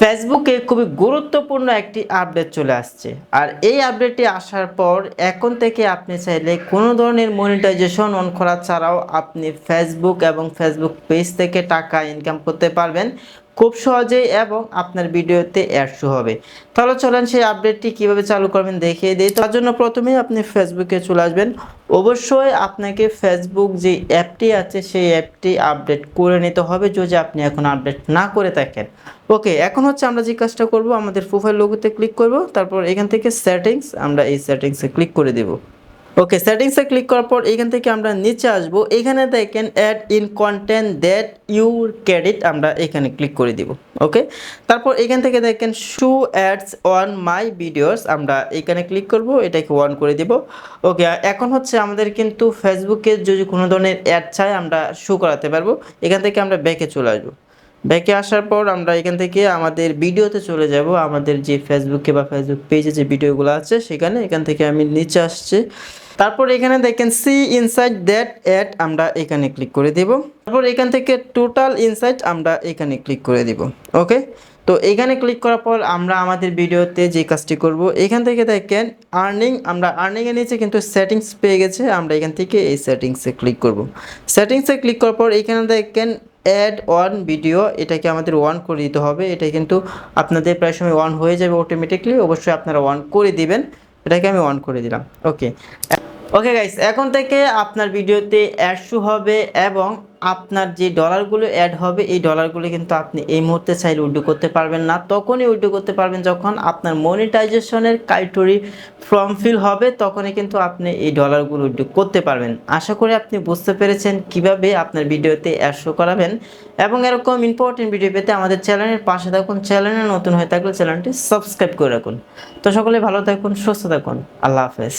ফেসবুকে খুবই গুরুত্বপূর্ণ একটি আপডেট চলে আসছে। আর এই আপডেটটি আসার পর এখন থেকে আপনি চাইলে কোনো ধরনের মনিটাইজেশন অন করা ছাড়াও আপনি ফেসবুক এবং ফেসবুক পেজ থেকে টাকা ইনকাম করতে পারবেন খুব সহজেই এবং আপনার ভিডিওতে অ্যাড শো হবে। তাহলে চলেন সেই আপডেটটি কীভাবে চালু করবেন দেখিয়ে দিই। তার জন্য প্রথমেই আপনি ফেসবুকে চলে আসবেন। অবশ্যই আপনাকে ফেসবুক যে অ্যাপটি আছে সেই অ্যাপটি আপডেট করে নিতে হবে যদি আপনি এখন আপডেট না করে থাকেন। ওকে, এখন হচ্ছে আমরা যে কাজটা করব, আমাদের প্রোফাইল লোগোতে ক্লিক করব, তারপর এখান থেকে সেটিংস, আমরা এই সেটিংসে ক্লিক করে দেব। ওকে, সেটিংসে ক্লিক করার পর এখান থেকে আমরা নিচে আসব, এখানে দেখেন add in content that you credit, আমরা এখানে ক্লিক করে দিব। ওকে, তারপর এখান থেকে দেখেন show ads on my videos, আমরা এখানে ক্লিক করব, এটাকে অন করে দিব। ওকে, এখন হচ্ছে আমাদের কিন্তু ফেসবুকে যদি কোনো ধরনের অ্যাড চাই আমরা শো করাতে পারবো। এখান থেকে আমরা ব্যাকে চলে আসবো। ব্যাকে আসার পর আমরা এখান থেকে আমাদের ভিডিওতে চলে যাব, আমাদের যে ফেসবুকে বা ফেসবুক পেজে যে ভিডিওগুলো আছে সেখানে। এখান থেকে আমি নিচে আসছি, তারপর এখানে দেখেন সি ইনসাইট দ্যাট অ্যাড, আমরা এখানে ক্লিক করে দেব। তারপর এখান থেকে টোটাল ইনসাইট, আমরা এখানে ক্লিক করে দিব। ওকে, তো এখানে ক্লিক করার পর আমরা আমাদের ভিডিওতে যে কাজটি করব, এখান থেকে দেখেন আর্নিং, আমরা আর্নিংয়ের নিচে কিন্তু সেটিংস পেয়ে গেছে, আমরা এখান থেকে এই সেটিংসে ক্লিক করব। সেটিংসে ক্লিক করার পর এখানে দেখেন অ্যাড অন ভিডিও, এটাকে আমাদের অন করে দিতে হবে। এটা কিন্তু আপনাদের প্রায় সময় অন হয়ে যাবে অটোমেটিকলি, অবশ্যই আপনারা অন করে দিবেন। এটাকে আমি অন করে দিলাম। ওকে ওকে গাইস, এখন থেকে আপনার ভিডিওতে অ্যাড শো হবে এবং আপনার যে ডলারগুলো অ্যাড হবে এই ডলারগুলো কিন্তু আপনি এই মুহূর্তে চাইলে উইথড্র করতে পারবেন না, তখনই উইথড্র করতে পারবেন যখন আপনার মনিটাইজেশনের ক্রাইটেরিয়া ফর্ম ফিল হবে, তখনই কিন্তু আপনি এই ডলারগুলো উইথড্র করতে পারবেন। আশা করি আপনি বুঝতে পেরেছেন কিভাবে আপনার ভিডিওতে অ্যাড শো করাবেন। এবং এরকম ইম্পর্টেন্ট ভিডিও পেতে আমাদের চ্যানেলের পাশে থাকুন। চ্যানেলে নতুন হয়ে থাকলে চ্যানেলটি সাবস্ক্রাইব করে রাখুন। তো সকলে ভালো থাকুন, সুস্থ থাকুন, আল্লাহ হাফেজ।